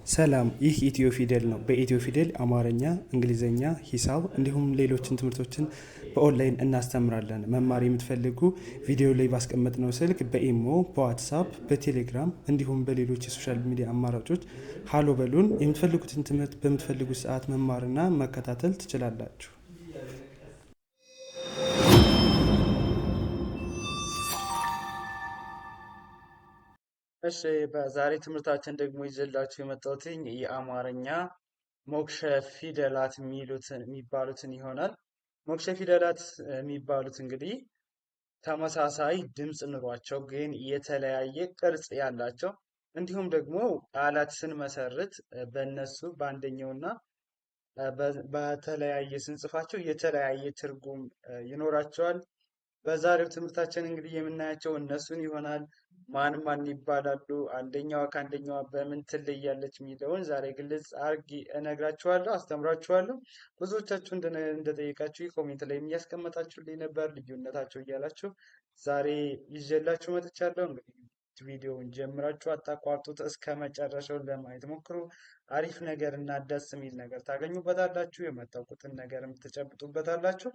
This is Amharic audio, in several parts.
ሰላም፣ ይህ ኢትዮ ፊደል ነው። በኢትዮ ፊደል አማርኛ፣ እንግሊዝኛ፣ ሂሳብ እንዲሁም ሌሎችን ትምህርቶችን በኦንላይን እናስተምራለን። መማር የምትፈልጉ ቪዲዮ ላይ ባስቀመጥነው ስልክ በኢሞ፣ በዋትሳፕ፣ በቴሌግራም እንዲሁም በሌሎች የሶሻል ሚዲያ አማራጮች ሀሎ በሉን። የምትፈልጉትን ትምህርት በምትፈልጉት ሰዓት መማርና መከታተል ትችላላችሁ። እሺ በዛሬ ትምህርታችን ደግሞ ይዘላችሁ የመጣሁት የአማርኛ ሞክሸ ፊደላት የሚባሉትን ይሆናል። ሞክሸ ፊደላት የሚባሉት እንግዲህ ተመሳሳይ ድምፅ ኑሯቸው ግን የተለያየ ቅርጽ ያላቸው እንዲሁም ደግሞ ቃላት ስንመሰርት በእነሱ በአንደኛውና በተለያየ ስንጽፋቸው የተለያየ ትርጉም ይኖራቸዋል። በዛሬው ትምህርታችን እንግዲህ የምናያቸው እነሱን ይሆናል። ማን ማን ይባላሉ፣ አንደኛዋ ከአንደኛዋ በምን ትለያለች የሚለውን ዛሬ ግልጽ አርጊ እነግራችኋለሁ፣ አስተምራችኋለሁ። ብዙዎቻችሁ እንደጠየቃችሁ ኮሜንት ላይ እያስቀመጣችሁልኝ ነበር ልዩነታቸው እያላችሁ ዛሬ ይዤላችሁ መጥቻለሁ። እንግዲህ ቪዲዮውን ጀምራችሁ አታቋርጡት፣ እስከ መጨረሻው ለማየት ሞክሩ። አሪፍ ነገር እና ደስ የሚል ነገር ታገኙበታላችሁ፣ የማታውቁትን ነገርም ትጨብጡበታላችሁ።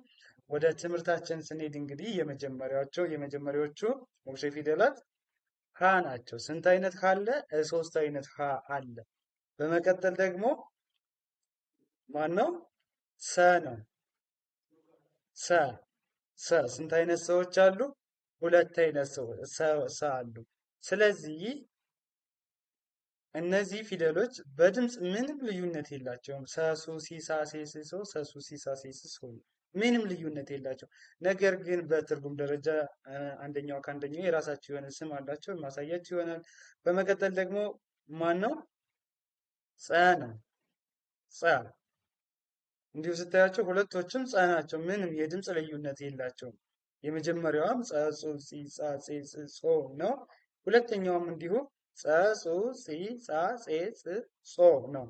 ወደ ትምህርታችን ስንሄድ እንግዲህ የመጀመሪያዎቹ ሞክሼ ፊደላት ሀ ናቸው። ስንት አይነት ሀ አለ? ሶስት አይነት ሀ አለ። በመቀጠል ደግሞ ማን ነው? ሰ ነው። ሰ ስንት አይነት ሰዎች አሉ? ሁለት አይነት ሰ አሉ። ስለዚህ እነዚህ ፊደሎች በድምፅ ምንም ልዩነት የላቸውም። ሰሱ ሲሳ ሴስሶ ሰሱ ሲሳ ሴስሶ ምንም ልዩነት የላቸው። ነገር ግን በትርጉም ደረጃ አንደኛው ከአንደኛው የራሳቸው የሆነ ስም አላቸው፣ ማሳያቸው ይሆናል። በመቀጠል ደግሞ ማን ነው? ጸ ነው። ጸ እንዲሁ ስታያቸው ሁለቶችም ጸ ናቸው። ምንም የድምፅ ልዩነት የላቸውም። የመጀመሪያዋም ጸጹ ጺጻ ጼጽ ጾ ነው። ሁለተኛውም እንዲሁ ጸጹ ጺጻ ጼጽ ጾ ነው።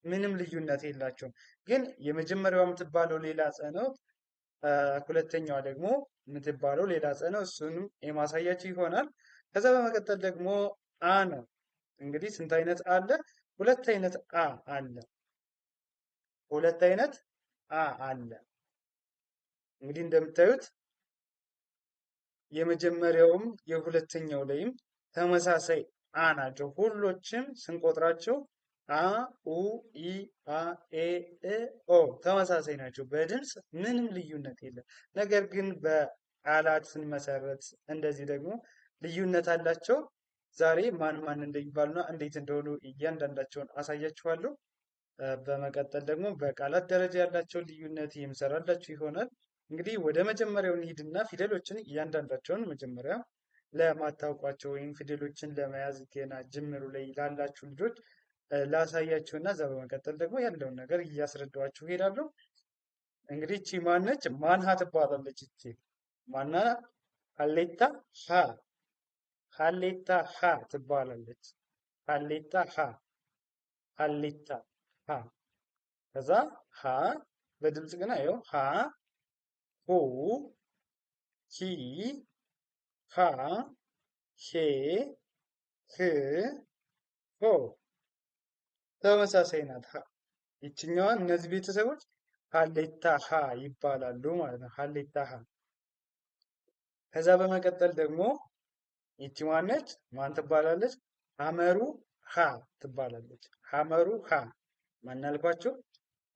ምንም ልዩነት የላቸውም። ግን የመጀመሪያዋ የምትባለው ሌላ ጸ ነው። ሁለተኛዋ ደግሞ የምትባለው ሌላ ጸ ነው። እሱንም የማሳያችሁ ይሆናል። ከዛ በመቀጠል ደግሞ አ ነው። እንግዲህ ስንት አይነት አለ? ሁለት አይነት አ አለ። ሁለት አይነት አ አለ። እንግዲህ እንደምታዩት የመጀመሪያውም የሁለተኛው ላይም ተመሳሳይ አ ናቸው። ሁሎችም ስንቆጥራቸው አ ኡ ኢ አ ኤ እ ኦ ተመሳሳይ ናቸው። በድምፅ ምንም ልዩነት የለም። ነገር ግን በቃላት ስንመሰረት እንደዚህ ደግሞ ልዩነት አላቸው። ዛሬ ማን ማን እንደሚባሉና እንዴት እንደሆኑ እያንዳንዳቸውን አሳያችኋለሁ። በመቀጠል ደግሞ በቃላት ደረጃ ያላቸው ልዩነት የምሰራላችሁ ይሆናል። እንግዲህ ወደ መጀመሪያው እንሂድና ፊደሎችን እያንዳንዳቸውን መጀመሪያ ለማታውቋቸው ወይም ፊደሎችን ለመያዝ ገና ጅምሩ ላይ ላላችሁ ልጆች ላሳያችሁ እና እዛ በመቀጠል ደግሞ ያለውን ነገር እያስረዳኋችሁ ሄዳለሁ። እንግዲህ እቺ ማነች? ማንሃ ትባላለች። እቺ ማና ሀሌታ ሀ ሀሌታ ሀ ትባላለች። ሀሌታ ሀ ሀሌታ ሀ ከዛ ሀ በድምፅ ግን አየው ሀ ሁ ሂ ሃ ሄ ህ ሆ ተመሳሳይ ናት። ይችኛዋን እነዚህ ቤተሰቦች ሀሌታ ሀ ይባላሉ ማለት ነው። ሀሌታ ሀ። ከዛ በመቀጠል ደግሞ ይቺ ማነች? ማን ትባላለች? ሀመሩ ሀ ትባላለች። ሀመሩ ሀ ማናልኳቸው?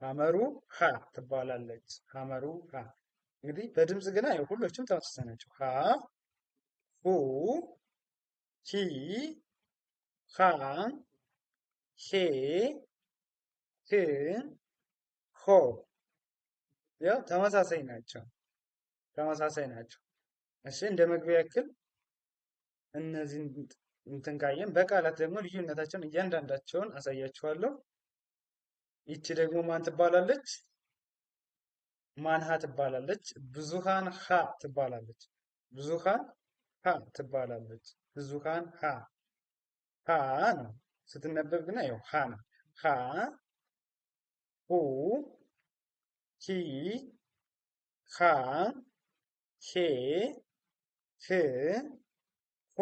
ሀመሩ ሀ ትባላለች። ሀመሩ ሀ እንግዲህ በድምፅ ግና ሁሎችም ተመሳሳይ ናቸው። ሀ ሁ ሂ ሃ ሄ ህ ሆ ያው ተመሳሳይ ናቸው። ተመሳሳይ ናቸው። እሺ እንደ መግቢያ ያክል እነዚህን እንትን ካየን በቃላት ደግሞ ልዩነታቸውን እያንዳንዳቸውን አሳያችኋለሁ። ይቺ ደግሞ ማን ትባላለች? ማንሃ ትባላለች። ብዙሃን ሀ ትባላለች። ብዙሃን ሀ ትባላለች። ብዙሃን ሀ ሀ ነው ስትነበብ ግን ያው ሀ ነው። ሀ ሁ ሂ ሃ ሄ ህ ሆ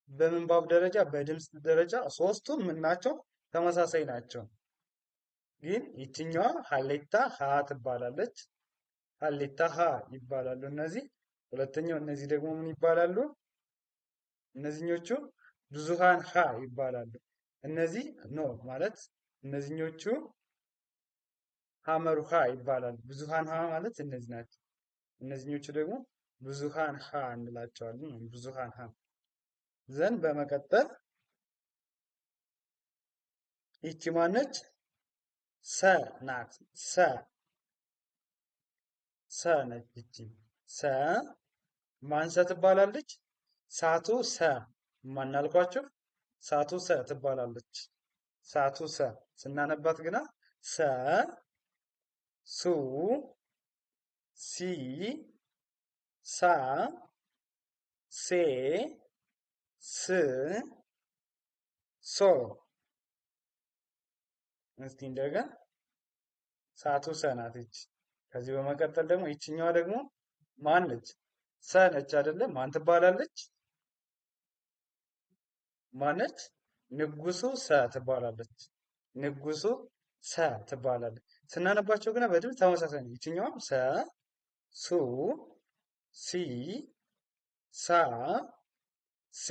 በምንባብ ደረጃ በድምፅ ደረጃ ሶስቱም ምን ናቸው? ተመሳሳይ ናቸው። ግን ይችኛዋ ሀሌታ ሀ ትባላለች። ሀሌታ ሀ ይባላሉ እነዚህ። ሁለተኛው እነዚህ ደግሞ ምን ይባላሉ? እነዚህኞቹ ብዙሃን ሀ ይባላሉ። እነዚህ ኖ ማለት እነዚህኞቹ ሀመሩ ሀ ይባላሉ። ብዙሃን ሀ ማለት እነዚህ ናቸው። እነዚህኞቹ ደግሞ ብዙሃን ሀ እንላቸዋለን። ብዙሃን ሀ ዘንድ በመቀጠል ይቺ ማነች? ሰ ናት። ሰ ነች። ይቺ ሰ ማን ሰ ትባላለች? ሳቱ ሰ ማናልኳችሁ? ሳቱ ሰ ትባላለች። ሳቱ ሰ ስናነባት ግና ሰ ሱ ሲ ሳ ሴ ስ ሶ። እስቲ እንደገና ሳቱ ሰ ናት ይች። ከዚህ በመቀጠል ደግሞ ይችኛዋ ደግሞ ማን ነች? ሰ ነች አይደለም? ማን ትባላለች? ማነች? ንጉሱ ሰ ትባላለች። ንጉሱ ሰ ትባላለች። ስናነባቸው ግን በድምፅ ተመሳሳይ ነው። ይችኛዋም ሰ ሱ ሲ ሳ ሴ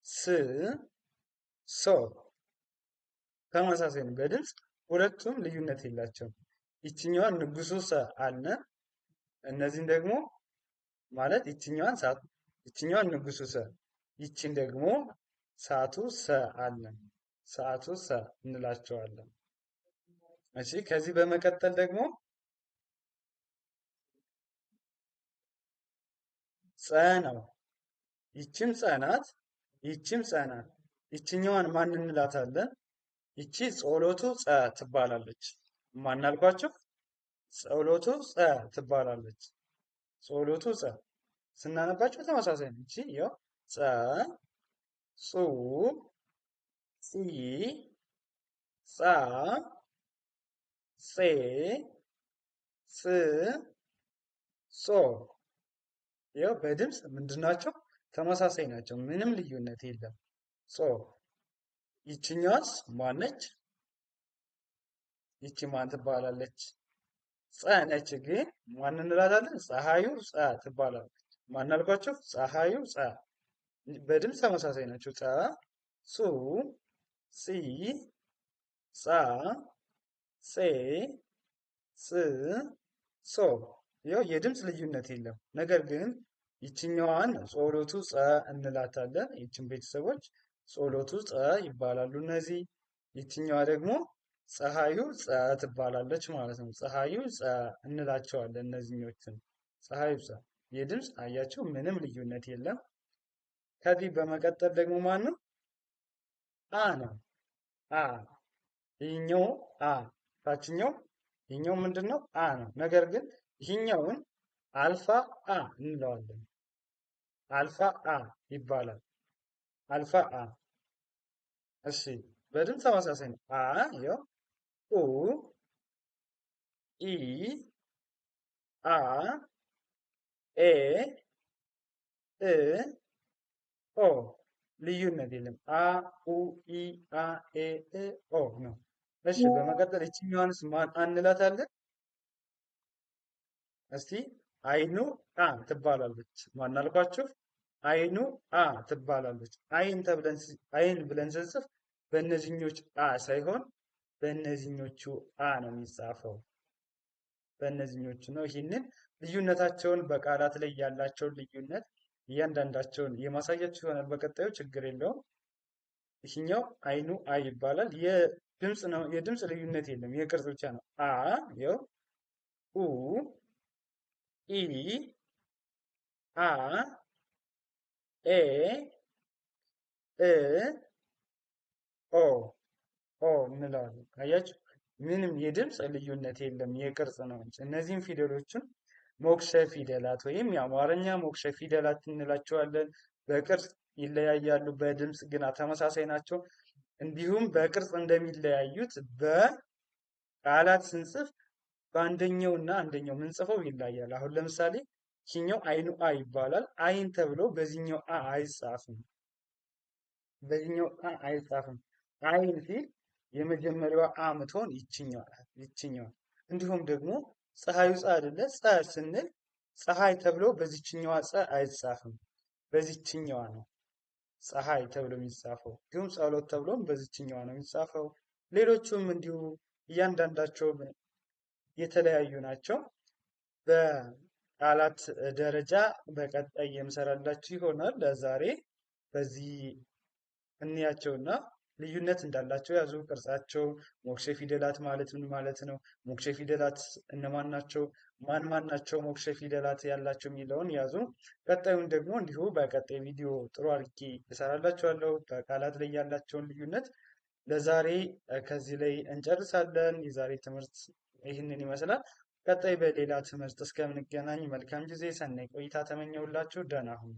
ስ ሶ ተመሳሳይ ነው በድምፅ ሁለቱም ልዩነት የላቸውም። ይችኛዋን ንጉሱ ሰ አለ። እነዚህን ደግሞ ማለት ይችኛዋን ንጉሱ ሰ፣ ይችን ደግሞ ሳቱ ሰ አለን። ሰዓቱ ሰ እንላቸዋለን። እሺ ከዚህ በመቀጠል ደግሞ ጸ ነው። ይችም ጸ ናት። ይችም ጸ ናት። ይችኛዋን ማን እንላታለን? ይቺ ጸሎቱ ጸ ትባላለች። ማናልኳቸው? ጸሎቱ ጸ ትባላለች። ጸሎቱ ጸ ስናነባቸው ተመሳሳይ ነው። ይቺ ያው ጸ ጹ ጺ ጻ ጼ ጽ ጾ ያው በድምፅ ምንድናቸው? ተመሳሳይ ናቸው። ምንም ልዩነት የለም። ጾ ይችኛዋስ ማነች? ይቺ ማን ትባላለች? ጸ ነች። ግን ማን እንላታለን? ፀሐዩ ጸ ትባላለች። ማን አልኳቸው? ፀሐዩ ጸ። በድምፅ ተመሳሳይ ናቸው። ጸ ጹ ጺ ጻ ጼ ጽ ጾ ያው የድምፅ ልዩነት የለም። ነገር ግን ይችኛዋን ጸሎቱ ጸ እንላታለን። ይችን ቤተሰቦች ጸሎቱ ጸ ይባላሉ እነዚህ። ይችኛዋ ደግሞ ፀሐዩ ጸ ትባላለች ማለት ነው። ፀሐዩ ጸ እንላቸዋለን እነዚህኞችን። ፀሐዩ ጸ የድምፅ አያቸው ምንም ልዩነት የለም። ከዚህ በመቀጠል ደግሞ ማን ነው? አ ነው። አ ይህኛው አ ታችኛው ይህኛው ምንድን ነው? አ ነው። ነገር ግን ይህኛውን አልፋ አ እንለዋለን። አልፋ አ ይባላል። አልፋ አ። እሺ በድምፅ ተመሳሳይ ነው። አ ያው ኡ ኢ አ ኤ እ ኦ ልዩነት የለም። አ ኡ ኢ አ ኤ እ ኦ ነው። እሺ በመቀጠል ይችኛዋንስ ማን እንላታለን? እስቲ አይኑ አ ትባላለች። ማን አልኳችሁ? አይኑ አ ትባላለች። አይን ብለን ስንጽፍ በእነዚህኞች አ ሳይሆን በእነዚህኞቹ አ ነው የሚጻፈው። በእነዚህኞቹ ነው። ይህንን ልዩነታቸውን በቃላት ላይ ያላቸውን ልዩነት እያንዳንዳቸውን የማሳያችሁ ይሆናል በቀጣዩ። ችግር የለውም። ይህኛው አይኑ አ ይባላል። የድምፅ ነው። የድምፅ ልዩነት የለም። የቅርጽ ብቻ ነው። አ ያው ኡ ኢ አ ኤ እ ኦ ኦ እንለዋለን። አያችሁ ምንም የድምፅ ልዩነት የለም። የቅርጽ ነው እንጂ እነዚህም ፊደሎችን ሞክሸ ፊደላት ወይም የአማርኛ ሞክሸ ፊደላት እንላቸዋለን። በቅርጽ ይለያያሉ፣ በድምፅ ግና ተመሳሳይ ናቸው። እንዲሁም በቅርጽ እንደሚለያዩት በቃላት ስንጽፍ በአንደኛው እና አንደኛው ምንጽፈው ይለያያል። አሁን ለምሳሌ ይህኛው አይኑ አ ይባላል። አይን ተብሎ በዚህኛው አ አይጻፍም። በዚህኛው አ አይጻፍም። አይን ሲል የመጀመሪያዋ አ ምትሆን ይችኛዋ። እንዲሁም ደግሞ ፀሐዩ ፀ አይደለ? ፀ ስንል ፀሐይ ተብሎ በዚችኛዋ ፀ አይጻፍም። በዚችኛዋ ነው ፀሐይ ተብሎ የሚጻፈው። እንዲሁም ጸሎት ተብሎም በዚችኛዋ ነው የሚጻፈው። ሌሎቹም እንዲሁ እያንዳንዳቸው የተለያዩ ናቸው። በቃላት ደረጃ በቀጣይ የምሰራላችሁ ይሆናል። ለዛሬ በዚህ እንያቸውና ልዩነት እንዳላቸው ያዙ። ቅርጻቸው፣ ሞክሼ ፊደላት ማለት ምን ማለት ነው? ሞክሼ ፊደላት እነማን ናቸው? ማን ማን ናቸው ሞክሼ ፊደላት ያላቸው የሚለውን ያዙ። ቀጣዩን ደግሞ እንዲሁ በቀጣይ ቪዲዮ ጥሩ አድርጌ እሰራላችኋለሁ፣ በቃላት ላይ ያላቸውን ልዩነት። ለዛሬ ከዚህ ላይ እንጨርሳለን። የዛሬ ትምህርት ይህንን ይመስላል። ቀጣይ በሌላ ትምህርት እስከምንገናኝ መልካም ጊዜ፣ ሰናይ ቆይታ ተመኘሁላችሁ። ደህና ሁኑ።